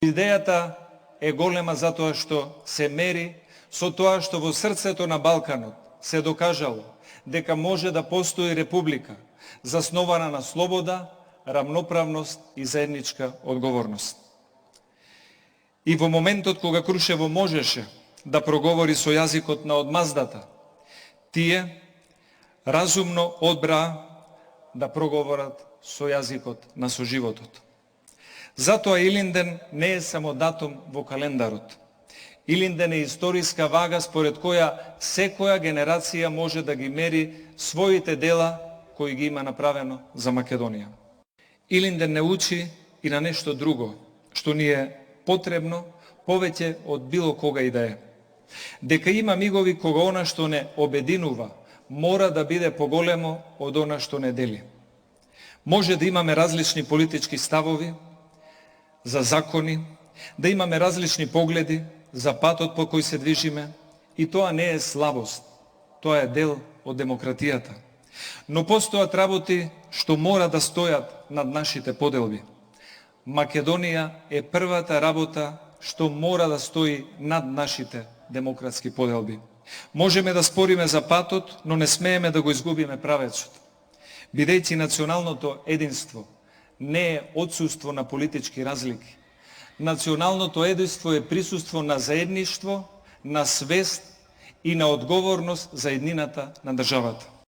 Идејата е голема затоа што се мери со тоа што во срцето на Балканот се докажало дека може да постои република заснована на слобода, рамноправност и заедничка одговорност. И во моментот кога Крушево можеше да проговори со јазикот на одмаздата, тие разумно одбраа да проговорат со јазикот на соживотот. Затоа Илинден не е само датум во календарот. Илинден е историска вага според која секоја генерација може да ги мери своите дела кои ги има направено за Македонија. Илинден не учи и на нешто друго, што ни е потребно повеќе од било кога и да е. Дека има мигови кога она што не обединува мора да биде поголемо од она што не дели. Може да имаме различни политички ставови за закони, да имаме различни погледи за патот по кој се движиме, и тоа не е слабост, тоа е дел од демократијата. Но постојат работи што мора да стојат над нашите поделби. Македонија е првата работа што мора да стои над нашите демократски поделби. Можеме да спориме за патот, но не смееме да го изгубиме правецот. Бидејќи националното единство не е отсуство на политички разлики. Националното единство е присуство на заедништво, на свест и на одговорност за еднината на државата.